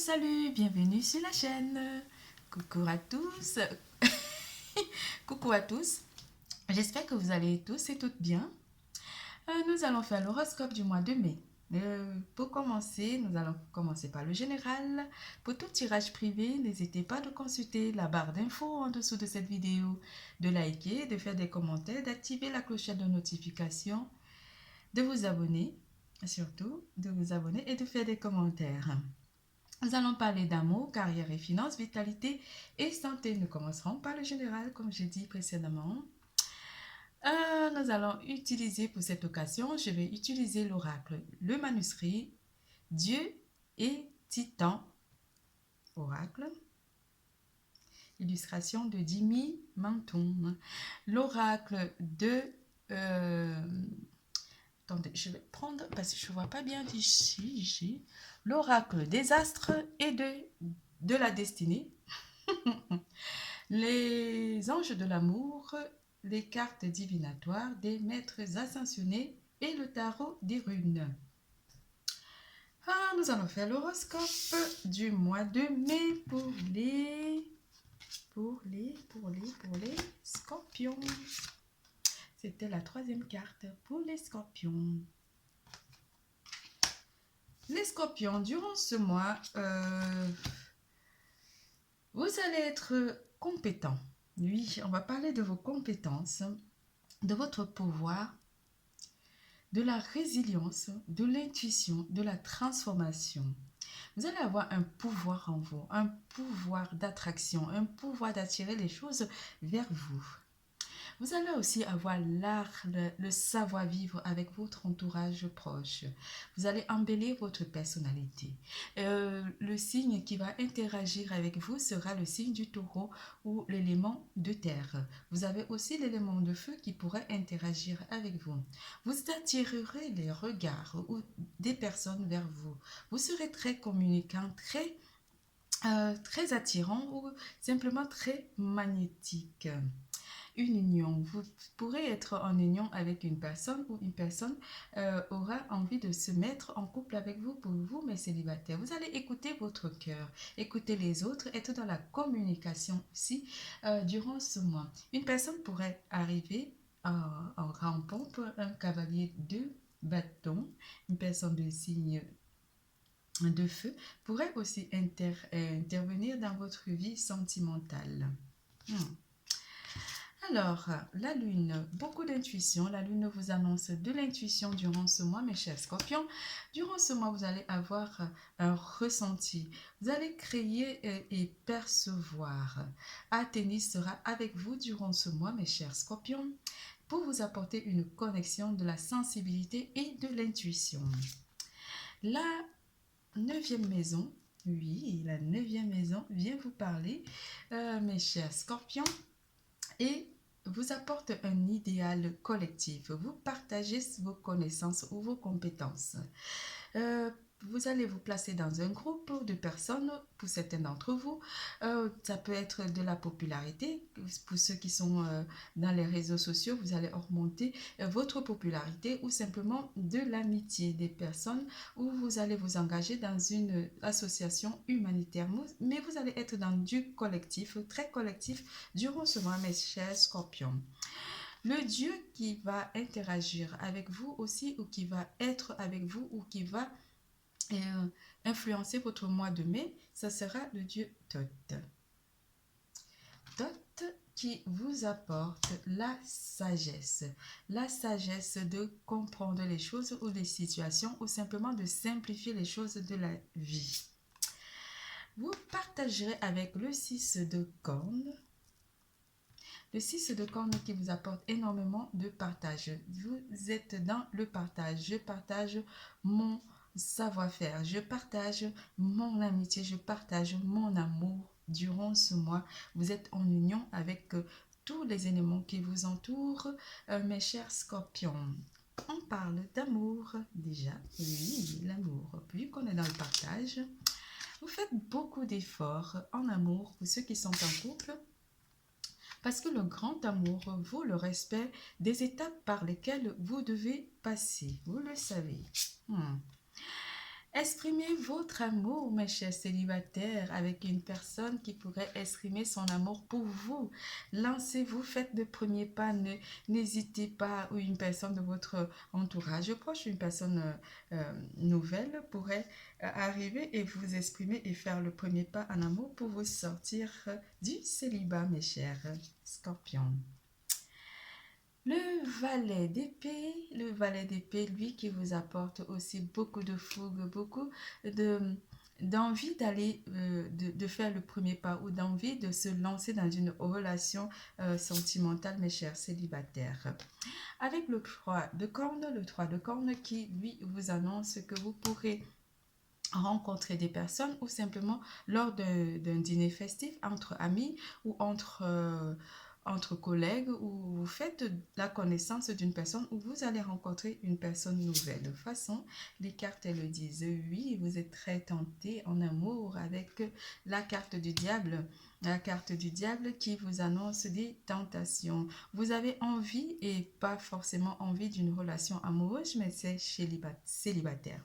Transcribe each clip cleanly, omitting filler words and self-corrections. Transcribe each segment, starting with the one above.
Salut, bienvenue sur la chaîne. Coucou à tous. Coucou à tous. J'espère que vous allez tous et toutes bien. Nous allons faire l'horoscope du mois de mai. Pour commencer, nous allons commencer par le général. Pour tout tirage privé, n'hésitez pas de consulter la barre d'infos en dessous de cette vidéo, de liker, de faire des commentaires, d'activer la clochette de notification, de vous abonner, surtout de vous abonner et de faire des commentaires. Nous allons parler d'amour, carrière et finances, vitalité et santé. Nous commencerons par le général, comme j'ai dit précédemment. Nous allons utiliser pour cette occasion, je vais utiliser l'oracle, le manuscrit, Dieu et Titan, oracle, illustration de Jimmy Manton. L'oracle de... attendez, je vais prendre, parce que je ne vois pas bien d'ici, l'oracle des astres et de la destinée. Les anges de l'amour, les cartes divinatoires des maîtres ascensionnés et le tarot des runes. Nous allons faire l'horoscope du mois de mai pour les scorpions. C'était la troisième carte pour les scorpions. Les scorpions, durant ce mois, vous allez être compétents. Oui, on va parler de vos compétences, de votre pouvoir, de la résilience, de l'intuition, de la transformation. Vous allez avoir un pouvoir en vous, un pouvoir d'attraction, un pouvoir d'attirer les choses vers vous. Vous allez aussi avoir l'art, le savoir-vivre avec votre entourage proche. Vous allez embellir votre personnalité. Le signe qui va interagir avec vous sera le signe du taureau ou l'élément de terre. Vous avez aussi l'élément de feu qui pourrait interagir avec vous. Vous attirerez les regards des personnes vers vous. Vous serez très communicant, très attirant ou simplement très magnétique. Une union. Vous pourrez être en union avec une personne ou une personne aura envie de se mettre en couple avec vous pour vous, mais célibataire. Vous allez écouter votre cœur, écouter les autres, être dans la communication aussi durant ce mois. Une personne pourrait arriver en grande pompe, un cavalier de bâton, une personne de signe de feu pourrait aussi intervenir dans votre vie sentimentale. Alors, la lune, beaucoup d'intuition. La lune vous annonce de l'intuition durant ce mois, mes chers scorpions. Durant ce mois, vous allez avoir un ressenti. Vous allez créer et percevoir. Athénis sera avec vous durant ce mois, mes chers scorpions, pour vous apporter une connexion de la sensibilité et de l'intuition. La 9e maison, oui, la 9e maison vient vous parler, mes chers scorpions, et vous apporte un idéal collectif. Vous partagez vos connaissances ou vos compétences. Vous allez vous placer dans un groupe de personnes, pour certains d'entre vous. Ça peut être de la popularité. Pour ceux qui sont dans les réseaux sociaux, vous allez augmenter votre popularité ou simplement de l'amitié des personnes où vous allez vous engager dans une association humanitaire. Mais vous allez être dans du collectif, très collectif, durant ce mois, mes chers scorpions. Le Dieu qui va interagir avec vous aussi ou qui va être avec vous ou qui va influencer votre mois de mai, ça sera le dieu Thoth. Thoth qui vous apporte la sagesse de comprendre les choses ou les situations ou simplement de simplifier les choses de la vie. Vous partagerez avec le 6 de cornes. Le 6 de cornes qui vous apporte énormément de partage. Vous êtes dans le partage. Je partage mon savoir-faire, je partage mon amitié, je partage mon amour durant ce mois. Vous êtes en union avec tous les éléments qui vous entourent, mes chers scorpions. On parle d'amour déjà, oui, l'amour. Vu qu'on est dans le partage, vous faites beaucoup d'efforts en amour pour ceux qui sont en couple, parce que le grand amour vaut le respect des étapes par lesquelles vous devez passer. Vous le savez. Exprimez votre amour, mes chers célibataires, avec une personne qui pourrait exprimer son amour pour vous. Lancez-vous, faites le premier pas, n'hésitez pas, ou une personne de votre entourage proche, une personne nouvelle pourrait arriver et vous exprimer et faire le premier pas en amour pour vous sortir du célibat, mes chers scorpions. Le valet d'épée, lui, qui vous apporte aussi beaucoup de fougue, beaucoup de d'envie d'aller, de faire le premier pas ou d'envie de se lancer dans une relation sentimentale, mes chers célibataires. Avec le 3 de corne qui, lui, vous annonce que vous pourrez rencontrer des personnes ou simplement lors d'un dîner festif entre amis ou entre collègues où vous faites la connaissance d'une personne où vous allez rencontrer une personne nouvelle. De toute façon, les cartes elles le disent. Oui, vous êtes très tenté en amour avec la carte du diable. La carte du diable qui vous annonce des tentations. Vous avez envie et pas forcément envie d'une relation amoureuse, mais c'est célibataire.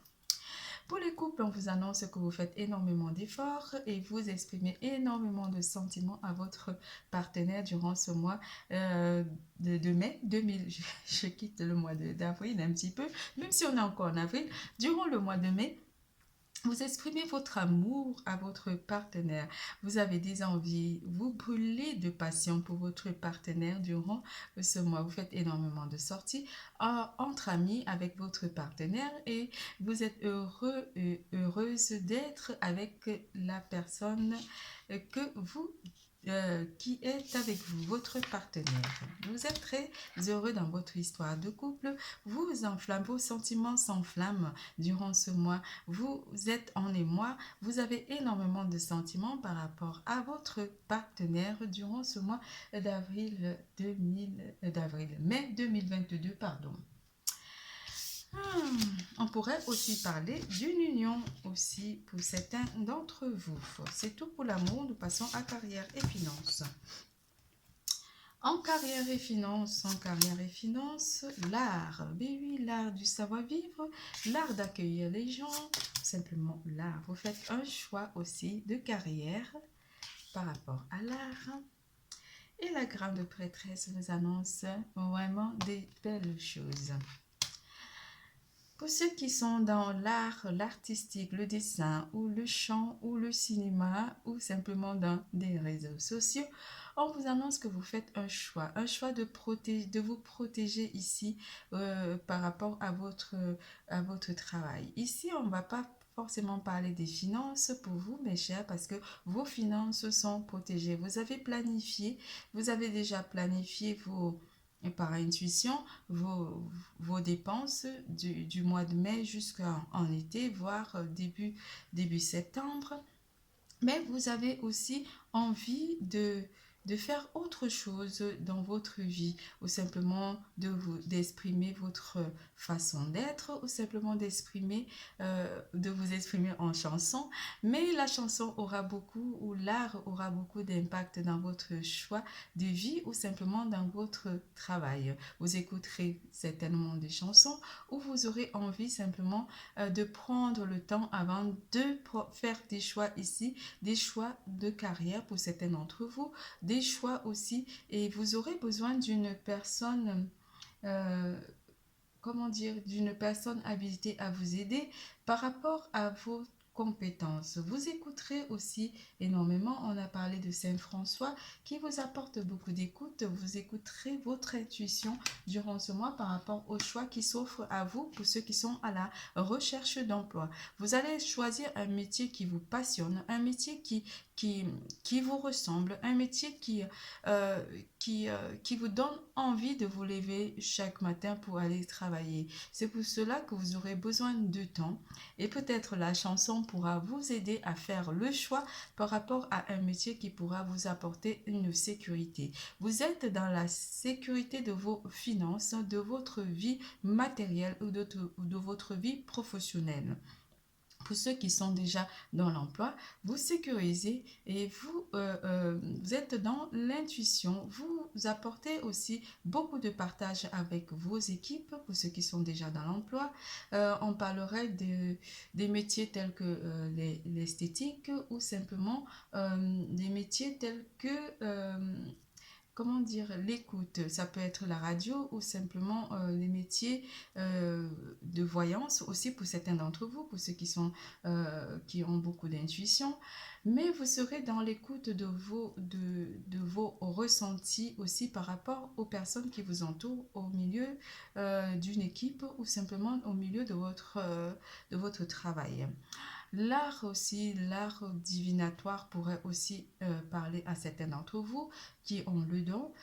Pour les couples, on vous annonce que vous faites énormément d'efforts et vous exprimez énormément de sentiments à votre partenaire durant ce mois de mai 2000. Je quitte le mois d'avril un petit peu, même si on est encore en avril. Durant le mois de mai, vous exprimez votre amour à votre partenaire. Vous avez des envies, vous brûlez de passion pour votre partenaire durant ce mois. Vous faites énormément de sorties entre amis avec votre partenaire et vous êtes heureux et heureuse d'être avec la personne que vous qui est avec vous, votre partenaire. Vous êtes très heureux dans votre histoire de couple. Vous enflammez, vos sentiments s'enflamment durant ce mois. Vous êtes en émoi. Vous avez énormément de sentiments par rapport à votre partenaire durant ce mois mai 2022, pardon. On pourrait aussi parler d'une union aussi pour certains d'entre vous. C'est tout pour l'amour. Nous passons à carrière et finances. En carrière et finance, l'art. Ben oui, l'art du savoir-vivre, l'art d'accueillir les gens, simplement l'art. Vous faites un choix aussi de carrière par rapport à l'art. Et la grande prêtresse vous annonce vraiment des belles choses. Pour ceux qui sont dans l'art, l'artistique, le dessin ou le chant ou le cinéma ou simplement dans des réseaux sociaux, on vous annonce que vous faites un choix de vous protéger ici par rapport à votre travail. Ici, on ne va pas forcément parler des finances pour vous, mes chers, parce que vos finances sont protégées. Vous avez déjà planifié par intuition vos dépenses du mois de mai jusqu'en été, voire début septembre. Mais vous avez aussi envie de faire autre chose dans votre vie ou simplement d'exprimer votre façon d'être ou simplement de vous exprimer en chanson. Mais la chanson aura beaucoup ou l'art aura beaucoup d'impact dans votre choix de vie ou simplement dans votre travail. Vous écouterez certainement des chansons ou vous aurez envie simplement de prendre le temps avant de faire des choix ici, des choix de carrière pour certains d'entre vous, des choix aussi, et vous aurez besoin d'une personne, d'une personne habilitée à vous aider par rapport à vos compétences. Vous écouterez aussi énormément, on a parlé de Saint François qui vous apporte beaucoup d'écoute. Vous écouterez votre intuition durant ce mois par rapport aux choix qui s'offrent à vous pour ceux qui sont à la recherche d'emploi. Vous allez choisir un métier qui vous passionne, un métier qui vous ressemble, un métier qui vous donne envie de vous lever chaque matin pour aller travailler. C'est pour cela que vous aurez besoin de temps et peut-être la chanson pourra vous aider à faire le choix par rapport à un métier qui pourra vous apporter une sécurité. Vous êtes dans la sécurité de vos finances, de votre vie matérielle ou de votre vie professionnelle. Pour ceux qui sont déjà dans l'emploi, vous sécurisez et vous êtes dans l'intuition. Vous apportez aussi beaucoup de partage avec vos équipes pour ceux qui sont déjà dans l'emploi. On parlerait des métiers tels que l'esthétique ou simplement des métiers tels que comment dire, l'écoute. Ça peut être la radio ou simplement les métiers de voyance aussi pour certains d'entre vous, pour ceux qui ont beaucoup d'intuition. Mais vous serez dans l'écoute de vos ressentis aussi par rapport aux personnes qui vous entourent au milieu d'une équipe ou simplement au milieu de votre travail. L'art aussi, l'art divinatoire pourrait aussi parler à certains d'entre vous qui ont le don.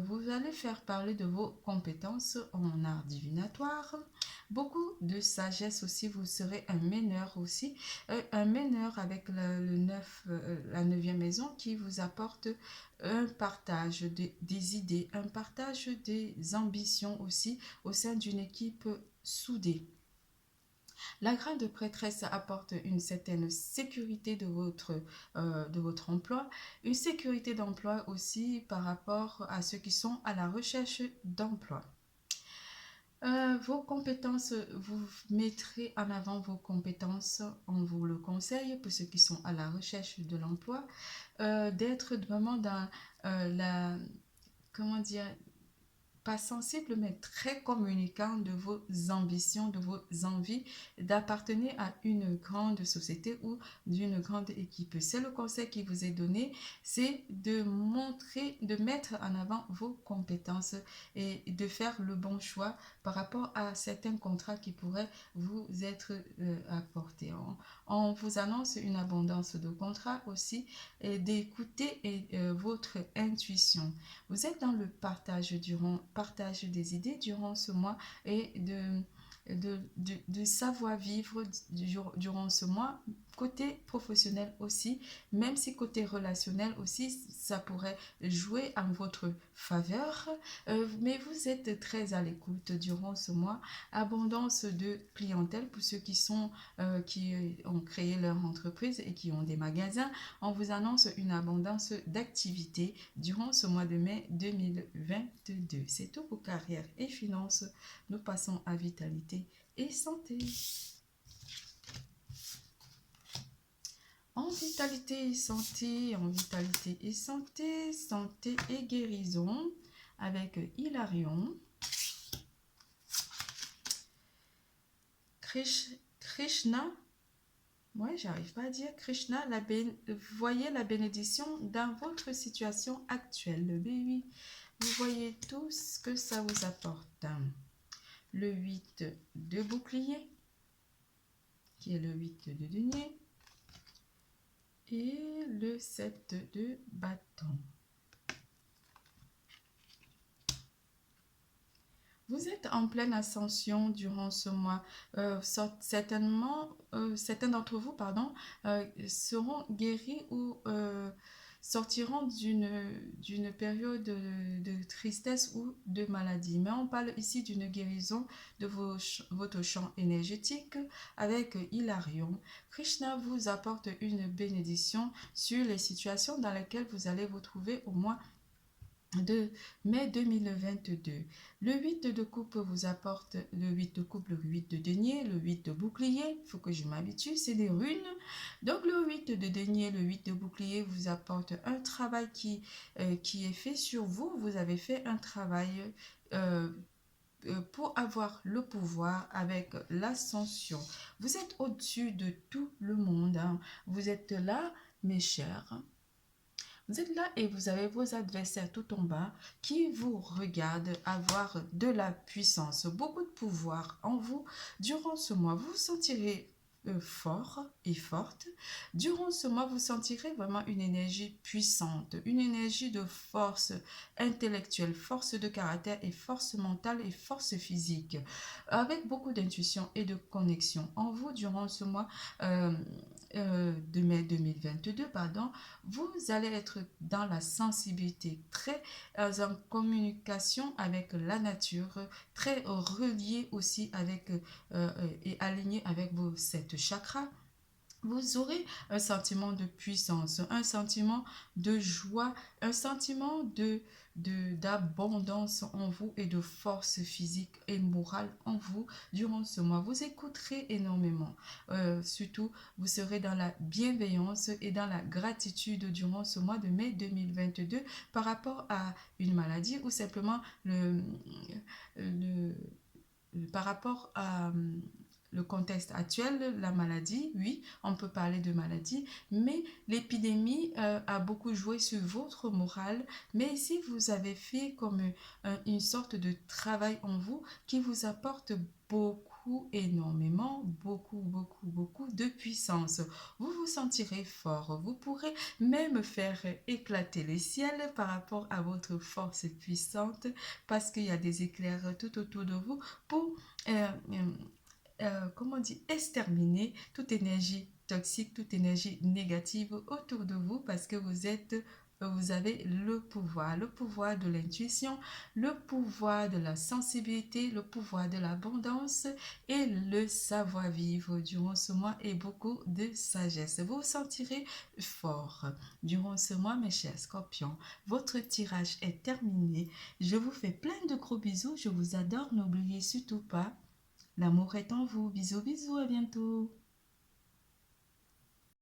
Vous allez faire parler de vos compétences en art divinatoire. Beaucoup de sagesse aussi, vous serez un meneur aussi. Un meneur avec la neuvième maison qui vous apporte un partage des idées, un partage des ambitions aussi au sein d'une équipe soudée. La grade de prêtresse apporte une certaine sécurité de votre emploi, une sécurité d'emploi aussi par rapport à ceux qui sont à la recherche d'emploi. Vos compétences, vous mettrez en avant vos compétences, on vous le conseille pour ceux qui sont à la recherche de l'emploi, d'être vraiment dans comment dire, pas sensible, mais très communicant de vos ambitions, de vos envies d'appartenir à une grande société ou d'une grande équipe. C'est le conseil qui vous est donné, c'est de montrer, de mettre en avant vos compétences et de faire le bon choix par rapport à certains contrats qui pourraient vous être apportés. On vous annonce une abondance de contrats aussi et d'écouter votre intuition. Vous êtes dans le partage des idées durant ce mois et de savoir-vivre durant ce mois, côté professionnel aussi, même si côté relationnel aussi, ça pourrait jouer en votre faveur, mais vous êtes très à l'écoute durant ce mois. Abondance de clientèle pour ceux qui ont créé leur entreprise et qui ont des magasins. On vous annonce une abondance d'activités durant ce mois de mai 2022. C'est tout pour carrière et finances. Nous passons à vitalité et santé. En vitalité et santé, santé et guérison avec Hilarion. Krishna, ouais, j'arrive pas à dire Krishna, voyez la bénédiction dans votre situation actuelle. Le B8, vous voyez tout ce que ça vous apporte. Le 8 de bouclier, qui est le 8 de denier, et le 7 de bâton. Vous êtes en pleine ascension durant ce mois. Certainement, certains d'entre vous seront guéris ou sortiront d'une période de tristesse ou de maladie. Mais on parle ici d'une guérison de votre champ énergétique avec Hilarion. Krishna vous apporte une bénédiction sur les situations dans lesquelles vous allez vous trouver au mois de mai 2022. Le 8 de coupe vous apporte le 8 de coupe, le 8 de denier, le 8 de bouclier. Il faut que je m'habitue, c'est des runes. Donc le 8 de denier, le 8 de bouclier vous apporte un travail qui est fait sur vous. Vous avez fait un travail pour avoir le pouvoir avec l'ascension. Vous êtes au-dessus de tout le monde. Hein. Vous êtes là, mes chers. Vous êtes là et vous avez vos adversaires tout en bas qui vous regardent avoir de la puissance, beaucoup de pouvoir en vous. Durant ce mois, vous vous sentirez fort et forte. Durant ce mois, vous sentirez vraiment une énergie puissante, une énergie de force intellectuelle, force de caractère et force mentale et force physique, avec beaucoup d'intuition et de connexion en vous durant ce mois de mai 2022, vous allez être dans la sensibilité, très en communication avec la nature, très relié aussi avec et aligné avec vos 7 chakras. Vous aurez un sentiment de puissance, un sentiment de joie, un sentiment d'abondance en vous et de force physique et morale en vous durant ce mois. Vous écouterez énormément. Surtout, vous serez dans la bienveillance et dans la gratitude durant ce mois de mai 2022 par rapport à une maladie ou simplement le, par rapport à le contexte actuel, la maladie, oui, on peut parler de maladie, mais l'épidémie a beaucoup joué sur votre morale. Mais si vous avez fait comme une sorte de travail en vous qui vous apporte beaucoup, énormément, beaucoup de puissance, vous vous sentirez fort. Vous pourrez même faire éclater les ciels par rapport à votre force puissante parce qu'il y a des éclairs tout autour de vous pour euh, comment on dit, exterminer toute énergie toxique, toute énergie négative autour de vous parce que vous avez le pouvoir de l'intuition, le pouvoir de la sensibilité, le pouvoir de l'abondance et le savoir-vivre durant ce mois et beaucoup de sagesse. Vous vous sentirez fort durant ce mois, mes chers scorpions. Votre tirage est terminé. Je vous fais plein de gros bisous. Je vous adore. N'oubliez surtout pas. L'amour est en vous. Bisous, bisous, à bientôt.